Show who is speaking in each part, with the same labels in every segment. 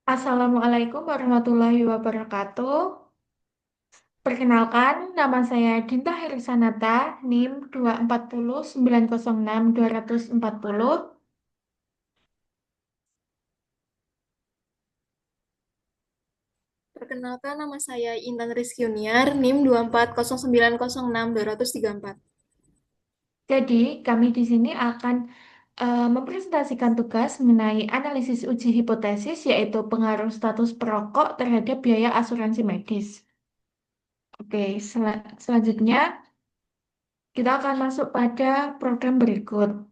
Speaker 1: Assalamualaikum warahmatullahi wabarakatuh. Perkenalkan, nama saya Dinta Herisanata, NIM 240906240.
Speaker 2: Perkenalkan nama saya Intan Rizky Yuniar, NIM 240906234.
Speaker 1: Jadi, kami di sini akan mempresentasikan tugas mengenai analisis uji hipotesis, yaitu pengaruh status perokok terhadap biaya asuransi medis. Oke, selanjutnya kita akan masuk pada program berikut.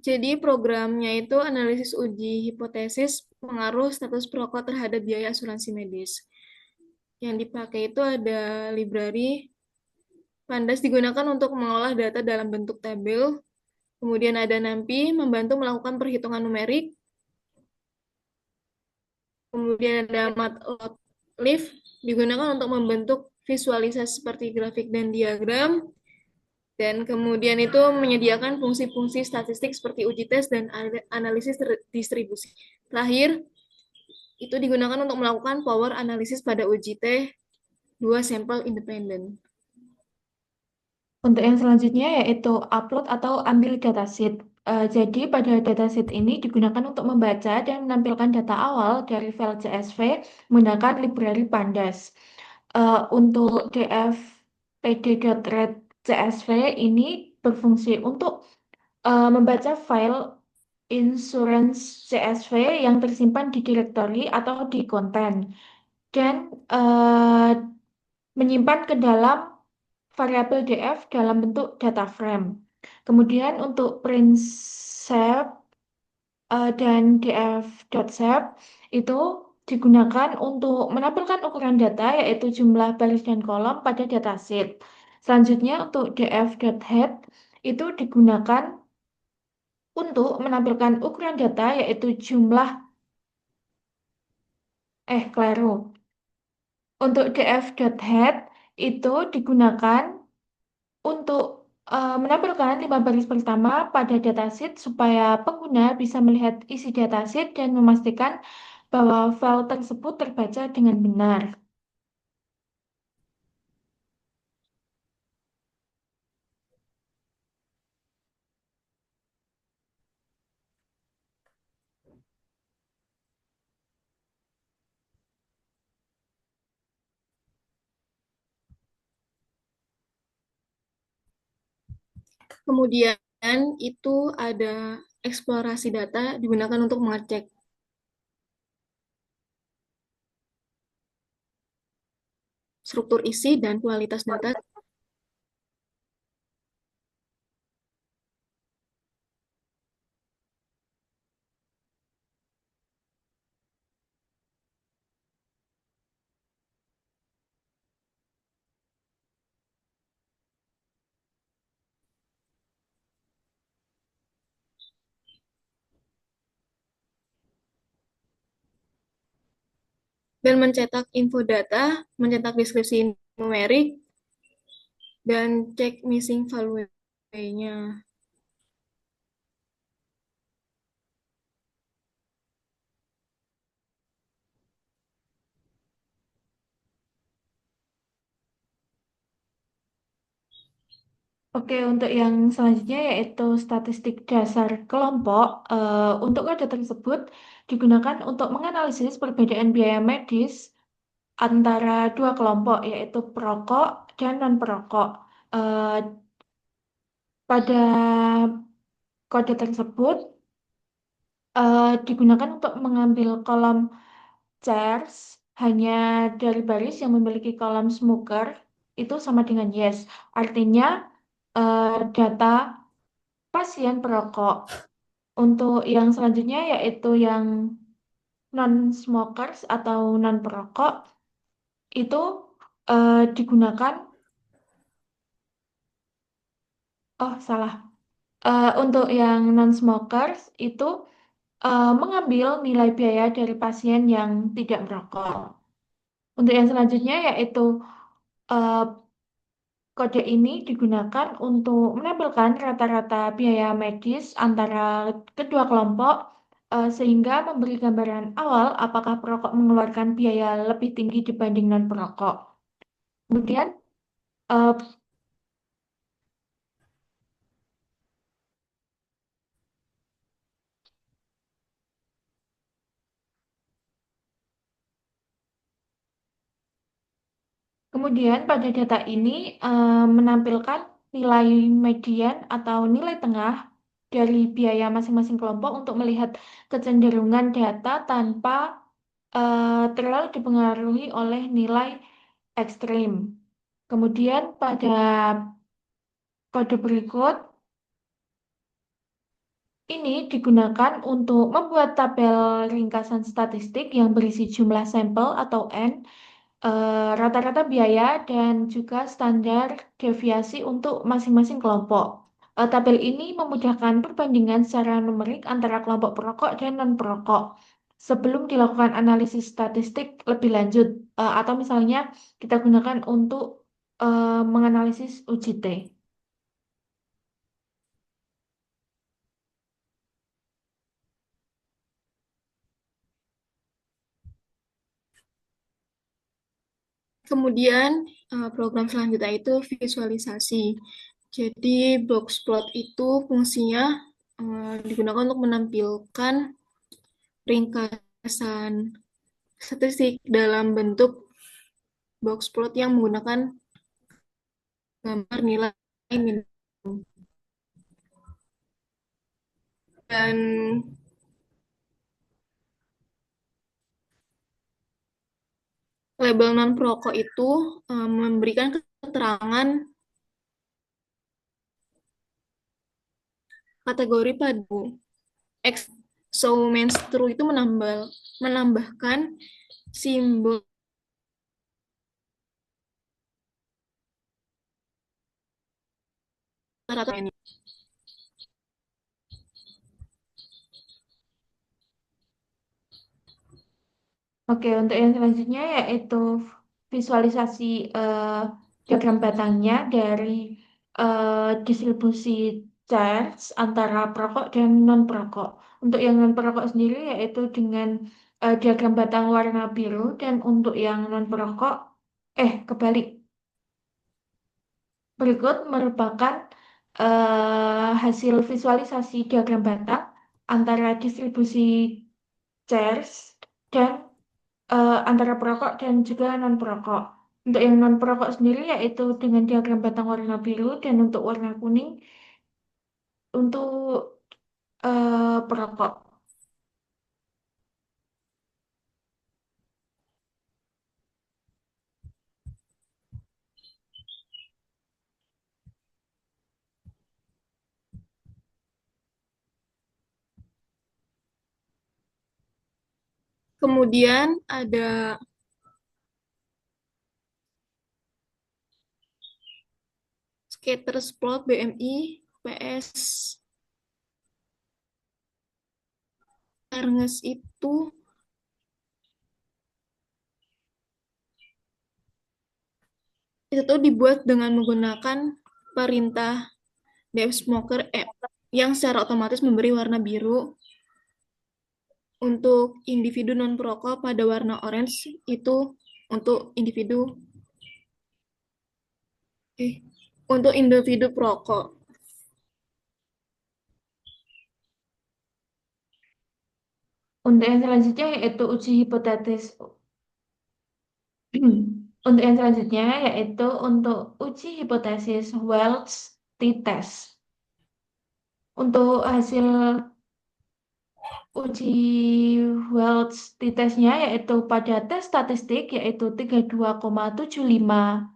Speaker 2: Jadi programnya itu analisis uji hipotesis pengaruh status perokok terhadap biaya asuransi medis. Yang dipakai itu ada library. Pandas digunakan untuk mengolah data dalam bentuk tabel. Kemudian ada NumPy membantu melakukan perhitungan numerik. Kemudian ada Matplotlib digunakan untuk membentuk visualisasi seperti grafik dan diagram. Dan kemudian itu menyediakan fungsi-fungsi statistik seperti uji tes dan analisis distribusi. Terakhir, itu digunakan untuk melakukan power analisis pada uji T dua sampel independen.
Speaker 1: Untuk yang selanjutnya yaitu upload atau ambil datasheet. Jadi pada datasheet ini digunakan untuk membaca dan menampilkan data awal dari file CSV menggunakan library Pandas. Untuk dfpd.read CSV ini berfungsi untuk membaca file insurance CSV yang tersimpan di directory atau di konten dan menyimpan ke dalam variabel df dalam bentuk data frame. Kemudian untuk print shape dan df.shape itu digunakan untuk menampilkan ukuran data yaitu jumlah baris dan kolom pada datasheet. Selanjutnya untuk df.head itu digunakan untuk menampilkan ukuran data yaitu jumlah keliru. Untuk df.head itu digunakan untuk menampilkan 5 baris pertama pada datasheet supaya pengguna bisa melihat isi datasheet dan memastikan bahwa file tersebut terbaca dengan benar.
Speaker 2: Kemudian itu ada eksplorasi data digunakan untuk mengecek struktur isi dan kualitas data. Dan mencetak info data, mencetak deskripsi numerik, dan cek missing value-nya.
Speaker 1: Oke, untuk yang selanjutnya yaitu statistik dasar kelompok. Untuk kode tersebut digunakan untuk menganalisis perbedaan biaya medis antara dua kelompok, yaitu perokok dan non-perokok. Eh, Pada kode tersebut digunakan untuk mengambil kolom chairs hanya dari baris yang memiliki kolom smoker itu sama dengan yes. Artinya data pasien perokok. Untuk yang selanjutnya yaitu yang non-smokers atau non-perokok itu digunakan, oh salah. Untuk yang non-smokers itu mengambil nilai biaya dari pasien yang tidak merokok. Untuk yang selanjutnya yaitu eh, kode ini digunakan untuk menampilkan rata-rata biaya medis antara kedua kelompok sehingga memberi gambaran awal apakah perokok mengeluarkan biaya lebih tinggi dibanding non-perokok. Kemudian, eh, kemudian pada data ini menampilkan nilai median atau nilai tengah dari biaya masing-masing kelompok untuk melihat kecenderungan data tanpa terlalu dipengaruhi oleh nilai ekstrim. Kemudian pada kode berikut ini digunakan untuk membuat tabel ringkasan statistik yang berisi jumlah sampel atau N, rata-rata biaya, dan juga standar deviasi untuk masing-masing kelompok. Tabel ini memudahkan perbandingan secara numerik antara kelompok perokok dan non-perokok sebelum dilakukan analisis statistik lebih lanjut, atau misalnya kita gunakan untuk menganalisis UJT.
Speaker 2: Kemudian program selanjutnya itu visualisasi. Jadi boxplot itu fungsinya digunakan untuk menampilkan ringkasan statistik dalam bentuk boxplot yang menggunakan gambar nilai minimum. Dan label non perokok itu memberikan keterangan kategori pada X. So menstru itu menambahkan simbol rata ini.
Speaker 1: Oke, untuk yang selanjutnya yaitu visualisasi eh, diagram batangnya dari distribusi charge antara perokok dan non-perokok. Untuk yang non-perokok sendiri yaitu dengan diagram batang warna biru, dan untuk yang non-perokok, kebalik. Berikut merupakan hasil visualisasi diagram batang antara distribusi charge dan antara perokok dan juga non-perokok. Untuk yang non-perokok sendiri yaitu dengan diagram batang warna biru, dan untuk warna kuning untuk perokok.
Speaker 2: Kemudian ada scatters plot BMI PS Ernest itu tuh dibuat dengan menggunakan perintah Dev Smoker app yang secara otomatis memberi warna biru untuk individu non perokok, pada warna orange itu untuk individu eh untuk individu perokok.
Speaker 1: Untuk yang selanjutnya yaitu uji hipotesis. Untuk yang selanjutnya yaitu untuk uji hipotesis Welch t-test. Untuk hasil uji Welch t-testnya yaitu pada tes statistik yaitu 32,751,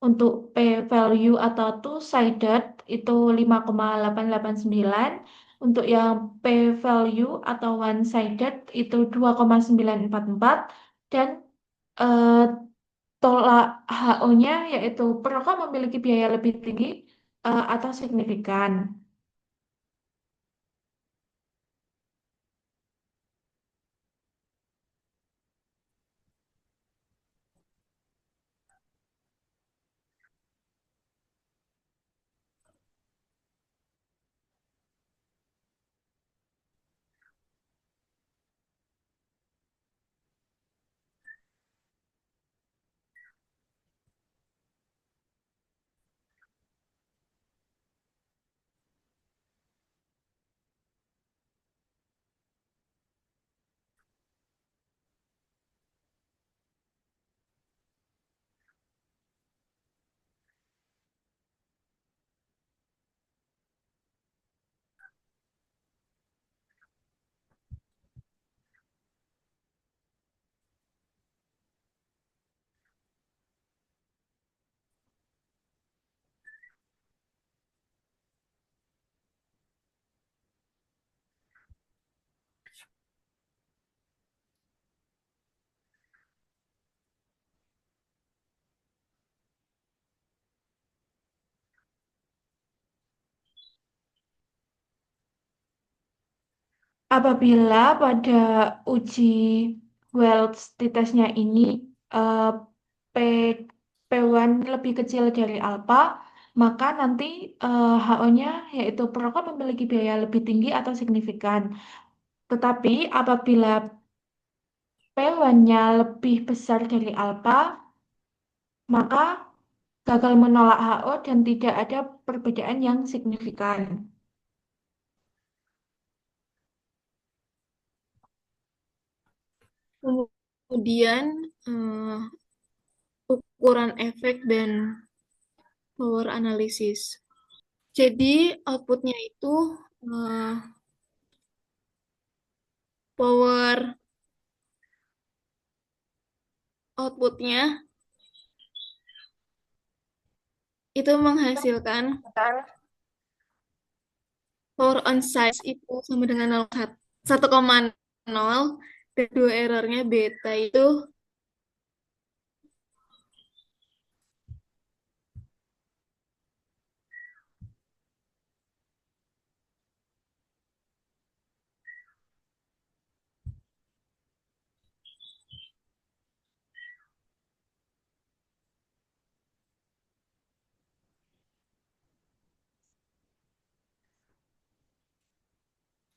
Speaker 1: untuk p-value atau two-sided itu 5,889, untuk yang p-value atau one-sided itu 2,944, dan eh, tolak HO-nya yaitu perokok memiliki biaya lebih tinggi atau signifikan. Apabila pada uji Welch tesnya ini eh, P P1 lebih kecil dari alfa, maka nanti HO-nya yaitu perokok memiliki biaya lebih tinggi atau signifikan. Tetapi apabila P1-nya lebih besar dari alfa, maka gagal menolak HO dan tidak ada perbedaan yang signifikan.
Speaker 2: Kemudian ukuran efek dan power analisis. Jadi outputnya itu eh, power outputnya itu menghasilkan power on size itu sama dengan 1,0 dan dua errornya beta itu.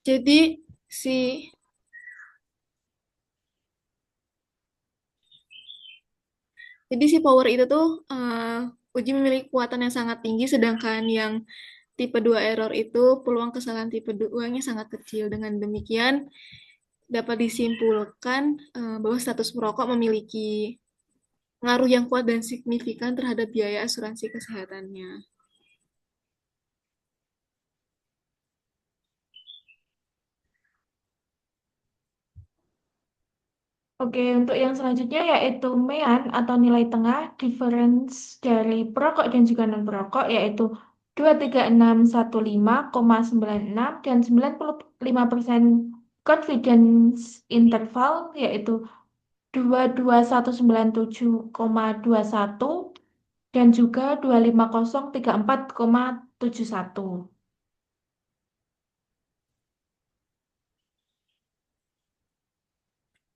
Speaker 2: Jadi si si power itu tuh uji memiliki kekuatan yang sangat tinggi, sedangkan yang tipe 2 error itu peluang kesalahan tipe 2-nya sangat kecil. Dengan demikian dapat disimpulkan bahwa status perokok memiliki pengaruh yang kuat dan signifikan terhadap biaya asuransi kesehatannya.
Speaker 1: Oke, untuk yang selanjutnya yaitu MEAN atau nilai tengah difference dari perokok dan juga non-perokok yaitu 23615,96 dan 95% confidence interval yaitu 22197,21 dan juga 25034,71.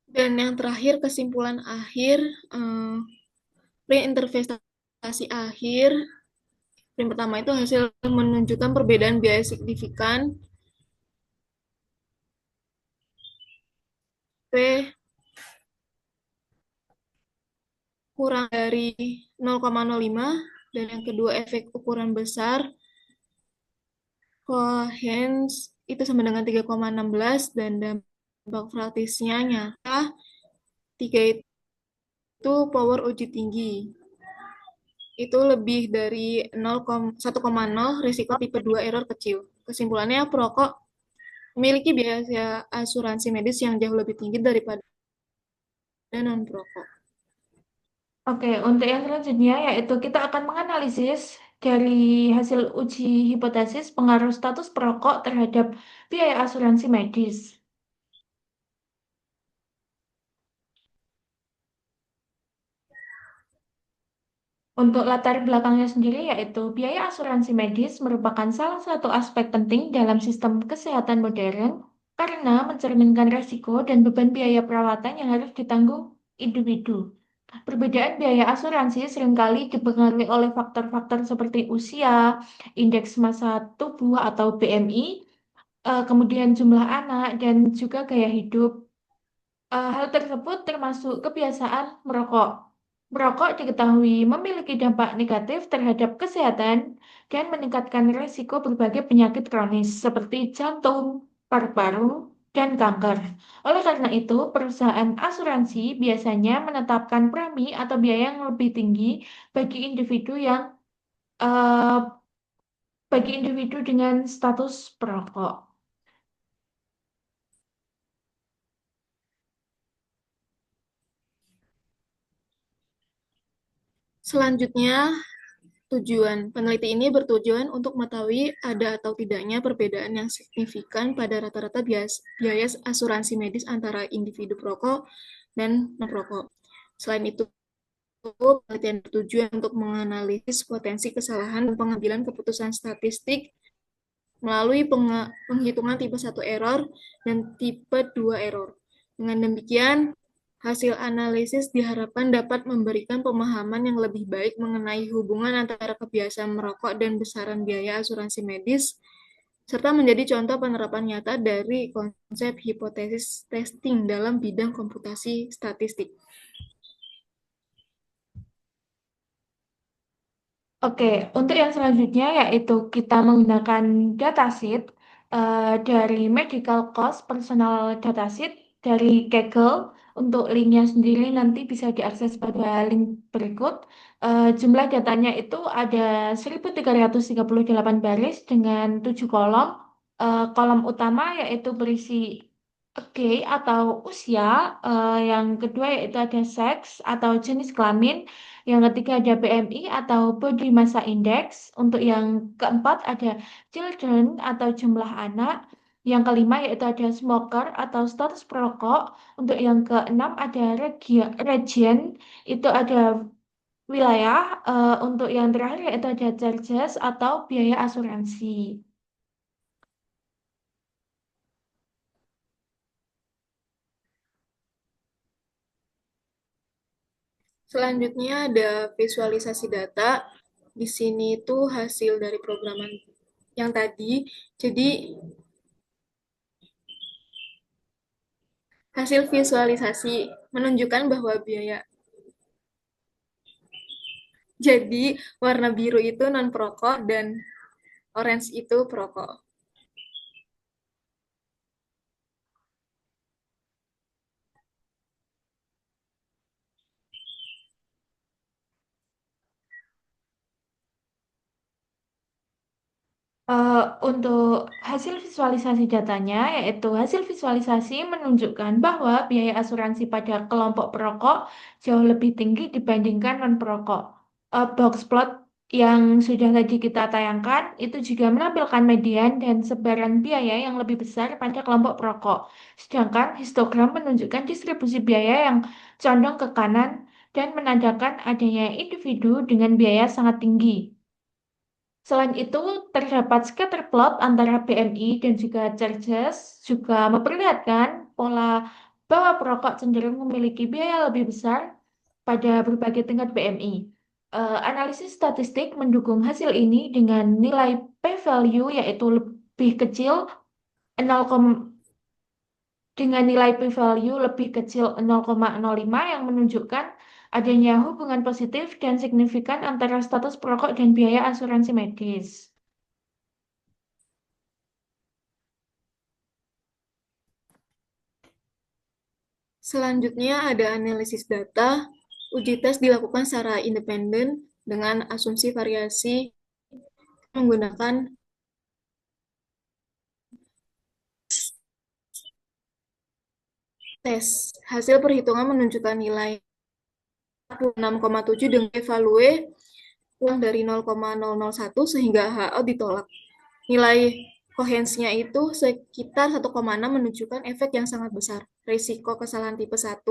Speaker 2: Dan yang terakhir, kesimpulan akhir, preintervestasi akhir, yang pertama itu hasil menunjukkan perbedaan biaya signifikan P kurang dari 0,05, dan yang kedua efek ukuran besar Cohen's itu sama dengan 3,16, dan dampak praktisnya nyata 3 itu power uji tinggi. Itu lebih dari 1,0, risiko tipe 2 error kecil. Kesimpulannya, perokok memiliki biaya asuransi medis yang jauh lebih tinggi daripada non-perokok.
Speaker 1: Oke, untuk yang selanjutnya yaitu kita akan menganalisis dari hasil uji hipotesis pengaruh status perokok terhadap biaya asuransi medis. Untuk latar belakangnya sendiri yaitu biaya asuransi medis merupakan salah satu aspek penting dalam sistem kesehatan modern karena mencerminkan risiko dan beban biaya perawatan yang harus ditanggung individu. Perbedaan biaya asuransi seringkali dipengaruhi oleh faktor-faktor seperti usia, indeks massa tubuh atau BMI, kemudian jumlah anak, dan juga gaya hidup. Hal tersebut termasuk kebiasaan merokok. Merokok diketahui memiliki dampak negatif terhadap kesehatan dan meningkatkan risiko berbagai penyakit kronis seperti jantung, paru-paru, dan kanker. Oleh karena itu, perusahaan asuransi biasanya menetapkan premi atau biaya yang lebih tinggi bagi individu yang eh, bagi individu dengan status perokok.
Speaker 2: Selanjutnya, tujuan peneliti ini bertujuan untuk mengetahui ada atau tidaknya perbedaan yang signifikan pada rata-rata biaya asuransi medis antara individu perokok dan non-perokok. Selain itu, penelitian bertujuan untuk menganalisis potensi kesalahan dan pengambilan keputusan statistik melalui penghitungan tipe satu error dan tipe 2 error. Dengan demikian, hasil analisis diharapkan dapat memberikan pemahaman yang lebih baik mengenai hubungan antara kebiasaan merokok dan besaran biaya asuransi medis, serta menjadi contoh penerapan nyata dari konsep hipotesis testing dalam bidang komputasi statistik.
Speaker 1: Oke, untuk yang selanjutnya yaitu kita menggunakan datasheet dari Medical Cost Personal Datasheet dari Kaggle. Untuk linknya sendiri nanti bisa diakses pada link berikut. Jumlah datanya itu ada 1338 baris dengan 7 kolom. Kolom utama yaitu berisi gay atau usia, yang kedua yaitu ada seks atau jenis kelamin, yang ketiga ada BMI atau Body Massa Index. Untuk yang keempat ada children atau jumlah anak. Yang kelima yaitu ada smoker atau status perokok. Untuk yang keenam ada region, itu ada wilayah. Untuk yang terakhir yaitu ada charges atau biaya asuransi.
Speaker 2: Selanjutnya ada visualisasi data. Di sini itu hasil dari programan yang tadi. Jadi hasil visualisasi menunjukkan bahwa biaya. Jadi warna biru itu non perokok dan orange itu perokok.
Speaker 1: Eh, untuk hasil visualisasi datanya, yaitu hasil visualisasi menunjukkan bahwa biaya asuransi pada kelompok perokok jauh lebih tinggi dibandingkan non-perokok. Box plot yang sudah tadi kita tayangkan itu juga menampilkan median dan sebaran biaya yang lebih besar pada kelompok perokok. Sedangkan histogram menunjukkan distribusi biaya yang condong ke kanan dan menandakan adanya individu dengan biaya sangat tinggi. Selain itu, terdapat scatter plot antara BMI dan juga charges juga memperlihatkan pola bahwa perokok cenderung memiliki biaya lebih besar pada berbagai tingkat BMI. Analisis statistik mendukung hasil ini dengan nilai p-value yaitu lebih kecil 0, dengan nilai p-value lebih kecil 0,05 yang menunjukkan adanya hubungan positif dan signifikan antara status perokok dan biaya asuransi medis.
Speaker 2: Selanjutnya ada analisis data. Uji tes dilakukan secara independen dengan asumsi variasi menggunakan tes. Hasil perhitungan menunjukkan nilai 6,7 dengan evaluasi kurang dari 0,001 sehingga HO ditolak. Nilai kohensinya itu sekitar 1,6 menunjukkan efek yang sangat besar. Risiko kesalahan tipe 1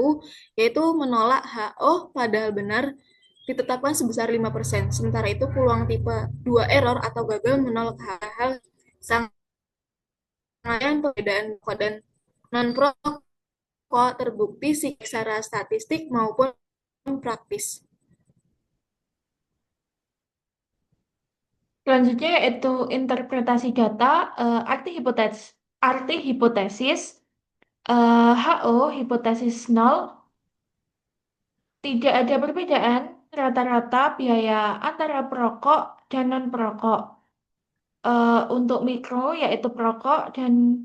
Speaker 2: yaitu menolak HO padahal benar ditetapkan sebesar 5%. Sementara itu peluang tipe 2 error atau gagal menolak hal-hal sangat perbedaan dan non-pro kok terbukti secara statistik maupun praktis.
Speaker 1: Selanjutnya yaitu interpretasi data, arti hipotesis, HO, hipotesis nol, tidak ada perbedaan rata-rata biaya antara perokok dan non-perokok. Untuk mikro yaitu perokok dan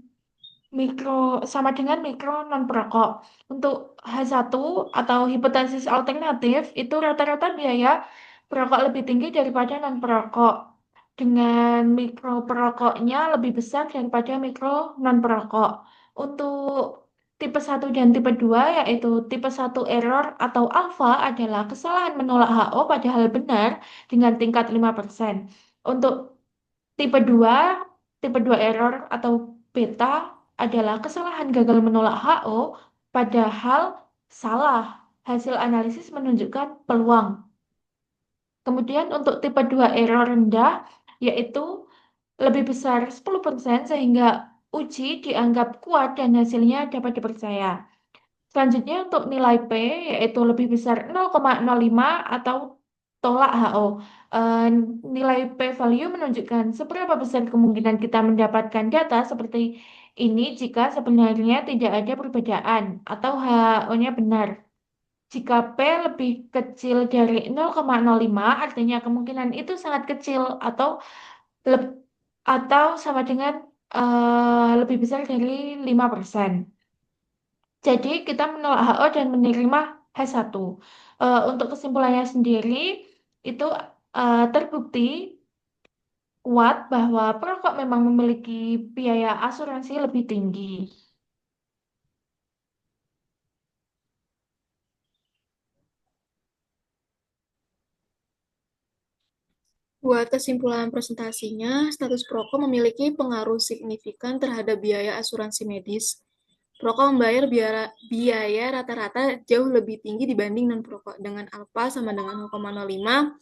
Speaker 1: mikro sama dengan mikro non perokok. Untuk H1 atau hipotesis alternatif itu rata-rata biaya perokok lebih tinggi daripada non perokok, dengan mikro perokoknya lebih besar daripada mikro non perokok. Untuk tipe 1 dan tipe 2 yaitu tipe 1 error atau alpha adalah kesalahan menolak HO padahal benar dengan tingkat 5%. Untuk Tipe 2, tipe 2 error atau beta adalah kesalahan gagal menolak HO padahal salah. Hasil analisis menunjukkan peluang. Kemudian untuk tipe 2 error rendah yaitu lebih besar 10% sehingga uji dianggap kuat dan hasilnya dapat dipercaya. Selanjutnya untuk nilai P yaitu lebih besar 0,05 atau tolak HO. Eh, Nilai P value menunjukkan seberapa besar kemungkinan kita mendapatkan data seperti ini jika sebenarnya tidak ada perbedaan atau HO-nya benar. Jika P lebih kecil dari 0,05 artinya kemungkinan itu sangat kecil atau leb- atau sama dengan lebih besar dari 5%. Jadi kita menolak HO dan menerima H1. Untuk kesimpulannya sendiri itu terbukti kuat bahwa perokok memang memiliki biaya asuransi lebih tinggi.
Speaker 2: Buat kesimpulan presentasinya, status perokok memiliki pengaruh signifikan terhadap biaya asuransi medis. Perokok membayar biaya rata-rata jauh lebih tinggi dibanding non-perokok. Dengan alfa sama dengan 0,05,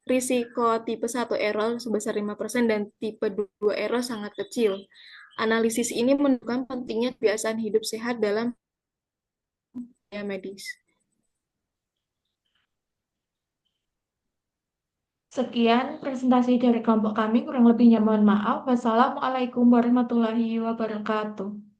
Speaker 2: risiko tipe 1 error sebesar 5% dan tipe 2 error sangat kecil. Analisis ini menunjukkan pentingnya kebiasaan hidup sehat dalam biaya medis.
Speaker 1: Sekian presentasi dari kelompok kami, kurang lebihnya mohon maaf. Wassalamualaikum warahmatullahi wabarakatuh.